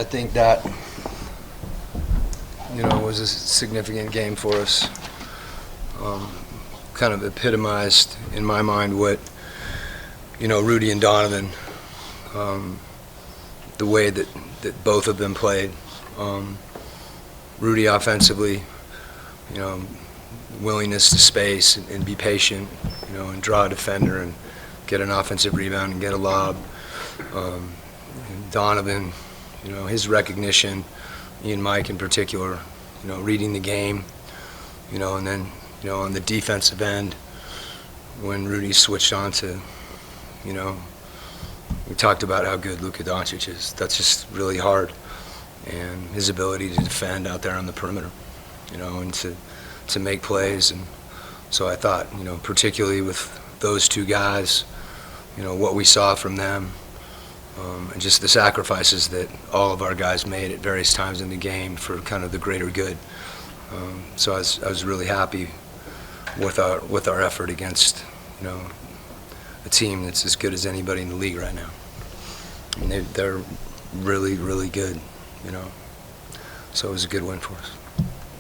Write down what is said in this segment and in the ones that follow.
I think that, was a significant game for us. Kind of epitomized, in my mind, what, Rudy and Donovan, the way that both of them played. Rudy offensively, willingness to space and be patient, and draw a defender and get an offensive rebound and get a lob. And Donovan, his recognition, Ian Mike in particular, reading the game, and then, on the defensive end, when Rudy switched on to, we talked about how good Luka Doncic is. That's just really hard. And his ability to defend out there on the perimeter, and to make plays. And so I thought, particularly with those two guys, what we saw from them, and just the sacrifices that all of our guys made at various times in the game for kind of the greater good. So I was really happy with our effort against, a team that's as good as anybody in the league right now. I mean, they're really, really good, So it was a good win for us.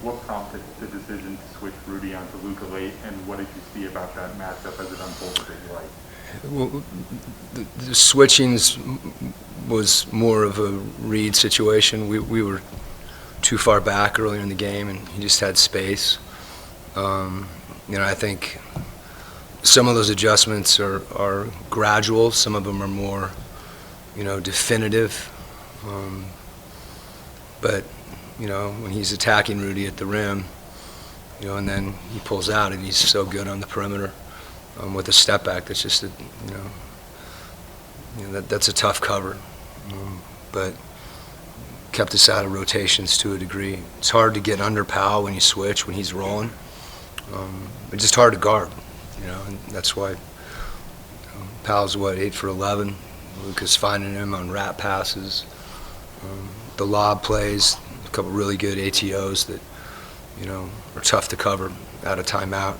What prompted the decision to switch Rudy onto Luka late, and what did you see about that matchup as it unfolded that you liked? Well, the switchings was more of a read situation. We were too far back earlier in the game, and he just had space. I think some of those adjustments are gradual. Some of them are more, definitive. But when he's attacking Rudy at the rim, and then he pulls out, and he's so good on the perimeter. With a step back, that's just that's a tough cover, but kept us out of rotations to a degree. It's hard to get under Powell when you switch, when he's rolling. It's just hard to guard, and that's why Powell's 8 for 11. Luka's finding him on wrap passes, the lob plays, a couple really good ATOs that are tough to cover out of timeout.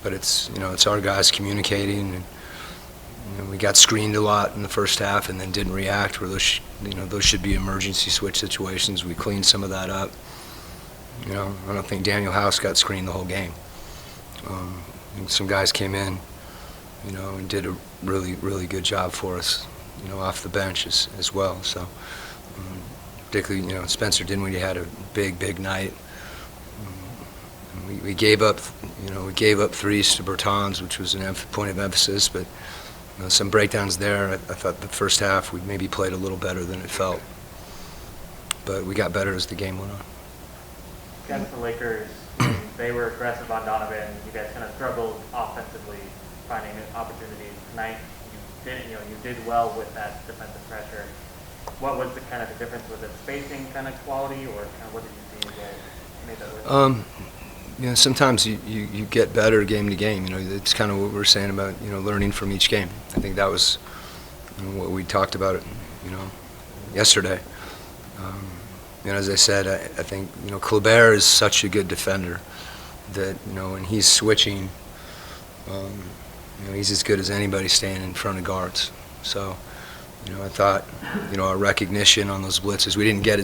But it's our guys communicating, and we got screened a lot in the first half and then didn't react. Where those should be emergency switch situations. We cleaned some of that up. I don't think Daniel House got screened the whole game. Some guys came in, and did a really, really good job for us, off the bench as well. So particularly, Spencer Dinwiddie had a big night. We gave up, threes to Bertans, which was a point of emphasis, but some breakdowns there. I thought the first half we maybe played a little better than it felt, but we got better as the game went on. Against the Lakers, they were aggressive on Donovan. You guys kind of struggled offensively, finding opportunities. Tonight, you did well with that defensive pressure. What was the kind of the difference? Was it spacing kind of quality, or kind of what did you see that made that work? Sometimes you get better game to game. It's kind of what we're saying about learning from each game. I think that was what we talked about yesterday. As I said, I think Kleber is such a good defender that when he's switching, he's as good as anybody staying in front of guards. So I thought our recognition on those blitzes, we didn't get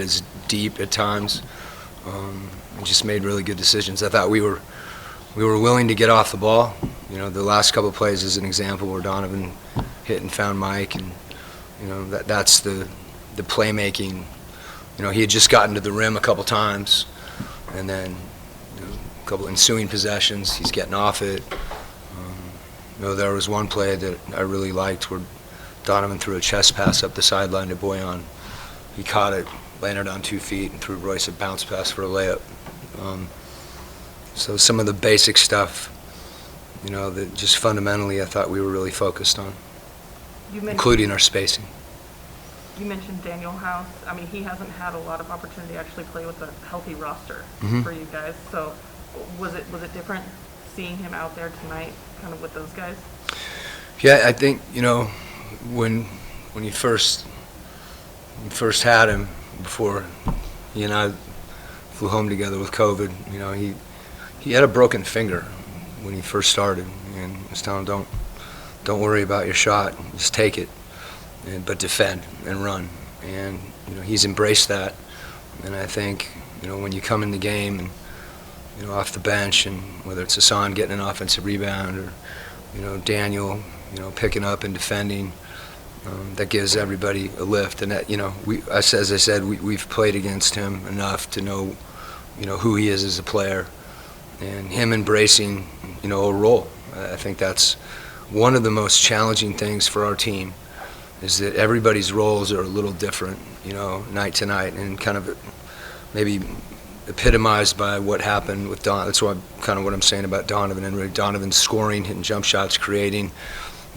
as deep at times. We just made really good decisions. I thought we were willing to get off the ball. The last couple of plays is an example where Donovan hit and found Mike, and that's the playmaking. He had just gotten to the rim a couple times, and then a couple ensuing possessions, he's getting off it. There was one play that I really liked where Donovan threw a chest pass up the sideline to Bojan. He caught it, landed on 2 feet, and threw Royce a bounce pass for a layup. So some of the basic stuff, that just fundamentally I thought we were really focused on, including our spacing. You mentioned Daniel House. I mean, he hasn't had a lot of opportunity to actually play with a healthy roster for you guys. So was it different seeing him out there tonight, kind of with those guys? Yeah, I think when you first had him, before he and I flew home together with COVID, he had a broken finger when he first started, and I was telling him, don't worry about your shot, just take it. but defend and run. And he's embraced that. And I think when you come in the game and off the bench, and whether it's Hassan getting an offensive rebound or Daniel picking up and defending, that gives everybody a lift. And that as I said, we've played against him enough to know who he is as a player, and him embracing a role. I think that's one of the most challenging things for our team, is that everybody's roles are a little different, night to night, and kind of maybe epitomized by what happened with Don. That's what I'm saying about Donovan, and really Donovan scoring, hitting jump shots, creating,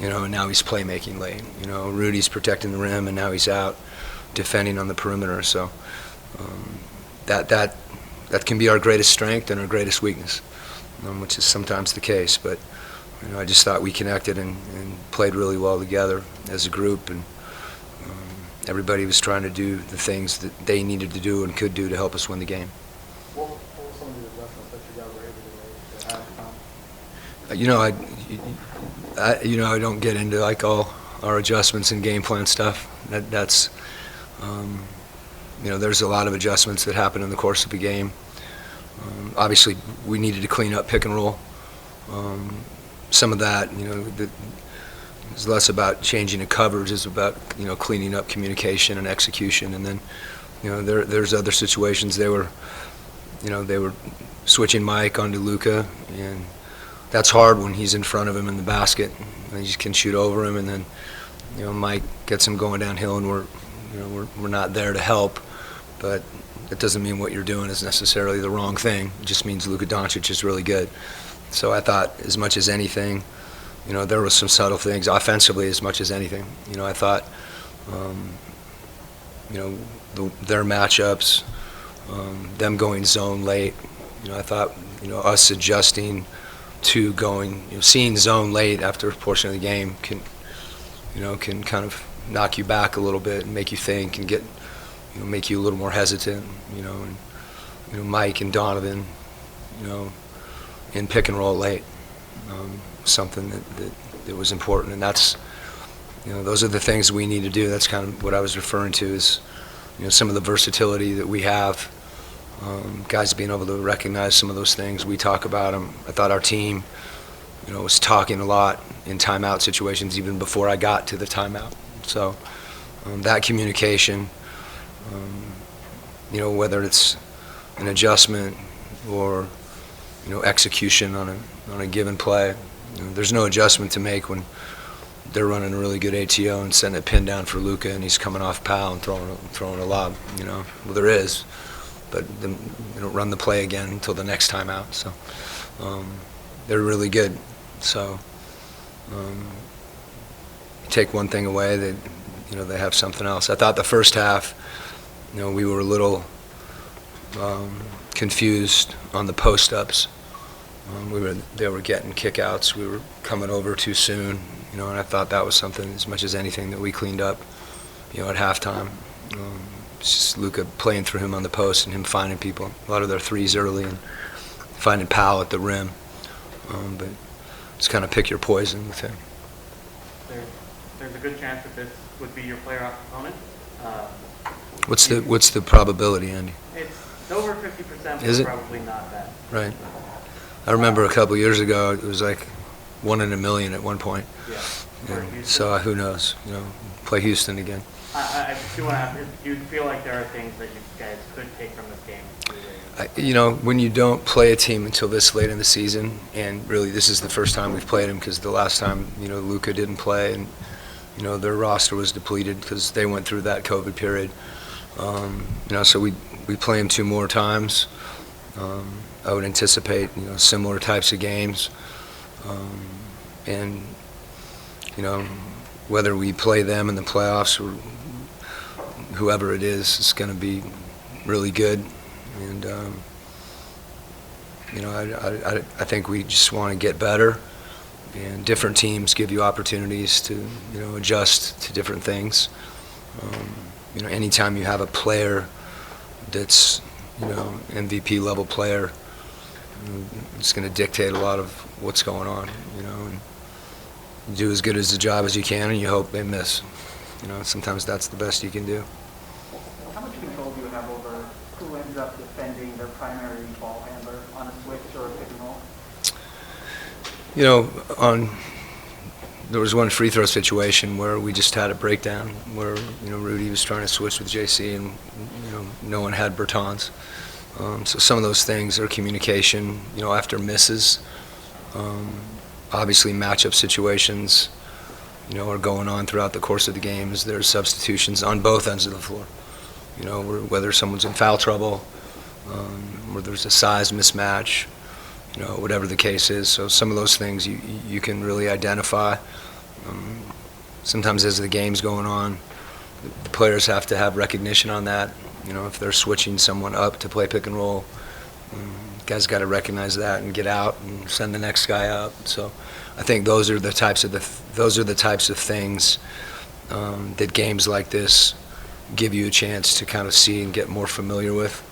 and now he's playmaking late. Rudy's protecting the rim, and now he's out defending on the perimeter. So that can be our greatest strength and our greatest weakness, which is sometimes the case. But I just thought we connected and played really well together as a group, and everybody was trying to do the things that they needed to do and could do to help us win the game. What were some of the adjustments that you guys were able to make at halftime? I don't get into like all our adjustments and game plan stuff. That's there's a lot of adjustments that happen in the course of a game. Obviously, we needed to clean up pick and roll. Some of that, is less about changing the coverage, is about cleaning up communication and execution. And then there's other situations. They were switching Mike onto Luka, and that's hard when he's in front of him in the basket, and he just can shoot over him. And then Mike gets him going downhill, and we're not there to help. But that doesn't mean what you're doing is necessarily the wrong thing. It just means Luka Doncic is really good. So I thought, as much as anything, there was some subtle things offensively. As much as anything, I thought, their matchups, them going zone late. I thought, us adjusting to going, seeing zone late after a portion of the game can kind of knock you back a little bit and make you think and get, make you a little more hesitant. And Mike and Donovan, in pick and roll late, something that was important, and that's, those are the things we need to do. That's kind of what I was referring to, is, some of the versatility that we have, guys being able to recognize some of those things. We talk about them. I thought our team, was talking a lot in timeout situations even before I got to the timeout. So that communication, whether it's an adjustment or execution on a given play. There's no adjustment to make when they're running a really good ATO and sending a pin down for Luka, and he's coming off foul and throwing a lob. Well, there is, but then they don't run the play again until the next time out. So they're really good. So take one thing away, they have something else. I thought the first half, we were a little confused on the post-ups. They were getting kickouts. We were coming over too soon, and I thought that was something, as much as anything, that we cleaned up, at halftime. It's just Luka playing through him on the post and him finding people. A lot of their threes early and finding Powell at the rim. But just kind of pick your poison with him. There's a good chance that this would be your player opponent. What's the probability, Andy? It's over 50%, but Is it? probably not that. Right. I remember a couple years ago, it was like 1 in a million at one point. Yeah. And so who knows? Play Houston again. I do want to ask, do you feel like there are things that you guys could take from this game? When you don't play a team until this late in the season, and really this is the first time we've played them, because the last time, Luka didn't play, and, their roster was depleted because they went through that COVID period. So we play them 2 more times. I would anticipate, similar types of games. And, whether we play them in the playoffs or whoever it is, it's going to be really good. And, I think we just want to get better. And different teams give you opportunities to, adjust to different things. Anytime you have a player that's, MVP level player, it's going to dictate a lot of what's going on, and you do as good as the job as you can, and you hope they miss. sometimes that's the best you can do. How much control do you have over who ends up defending their primary ball handler on a switch or a pick and roll? There was one free throw situation where we just had a breakdown where Rudy was trying to switch with JC and no one had Bertans. So some of those things are communication. After misses, obviously matchup situations are going on throughout the course of the games. There's substitutions on both ends of the floor. Whether someone's in foul trouble, or there's a size mismatch, whatever the case is. So some of those things you can really identify. Sometimes as the game's going on, the players have to have recognition on that. If they're switching someone up to play pick and roll, guys got to recognize that and get out and send the next guy up. So I think those are the types of things that games like this give you a chance to kind of see and get more familiar with.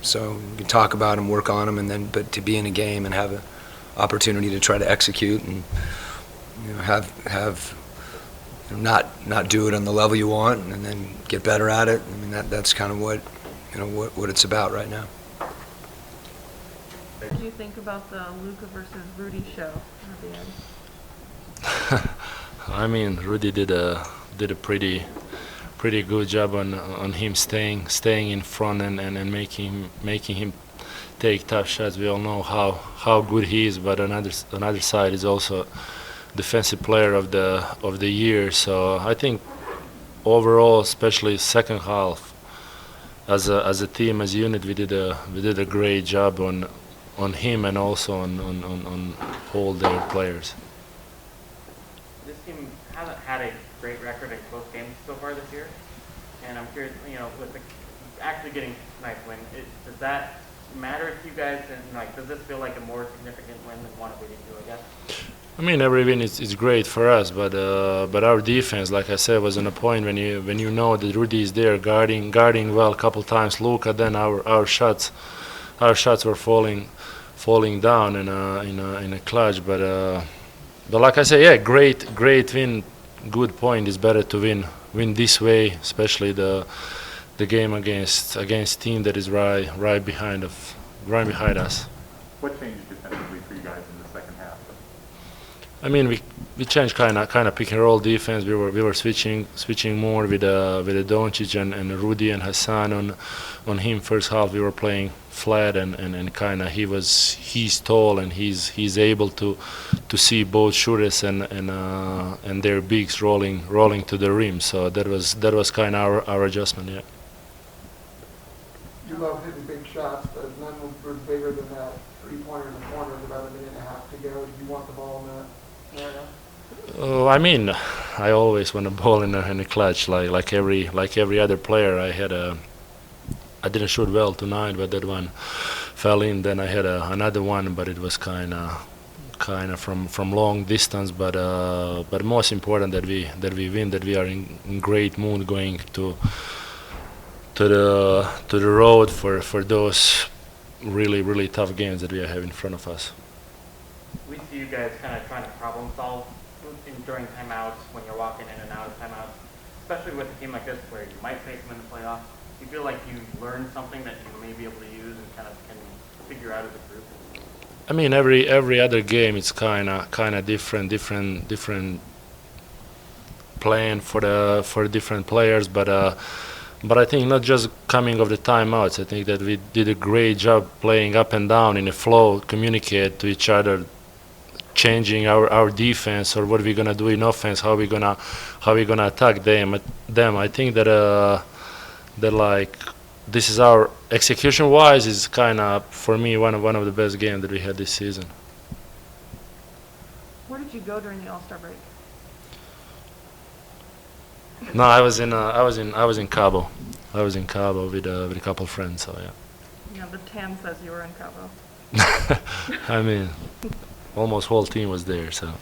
So you can talk about them, work on them, but to be in a game and have an opportunity to try to execute and have not do it on the level you want and then get better at it. I mean that's kind of what it's about right now. What did you think about the Luka versus Rudy show at the end? I mean, Rudy did a pretty good job on him staying in front and making him take tough shots. We all know how good he is, but on other side is also defensive player of the year. So I think overall, especially second half, as a team, as a unit, we did a great job on him and also on all their players. This team hasn't had a great record in close games so far this year, and I'm curious, with actually getting tonight's win, does that matter to you guys? And does this feel like a more significant win than one of the two, I guess? I mean, every win is great for us, but our defense, like I said, was on a point when you know that Rudy is there guarding well a couple times. Luka, then our shots were falling down in a clutch. But like I say, yeah, great win. Good point. It's better to win this way, especially the game against team that is right behind us. What changed defensively for you guys in the second half? I mean, we changed kind of pick and roll defense. We were switching more with Doncic and Rudy and Hassan on him. First half we were playing flat and kind of he's tall and he's able to see both shooters and their bigs rolling to the rim. So that was kind of our adjustment. Yeah. You love hitting big shots, but none were bigger than that three-pointer in the corner with about a minute and a half to go. Do you want the ball in that area? I mean, I always want the ball in the clutch, like every other player. I didn't shoot well tonight, but that one fell in. Then I had another one, but it was kind of from long distance. But most important that we win, that we are in great mood going to the road for those really tough games that we have in front of us. We see you guys kind of trying to problem solve during timeouts when you're walking in and out of timeouts, especially with a team like this where you might face them in the playoffs. Do you feel like you learned something that you may be able to use and kind of can figure out as a group? I mean, every other game it's kind of different plan for different players, but I think not just coming off the timeouts. I think that we did a great job playing up and down in a flow, communicate to each other, changing our defense or what we're gonna do in offense, how we gonna attack them. I think that like this is our execution wise is kind of for me one of the best games that we had this season. Where did you go during the All-Star break? No, I was in Cabo. I was in Cabo with a couple of friends. So yeah. Yeah, the tan says you were in Cabo. I mean, almost whole team was there. So.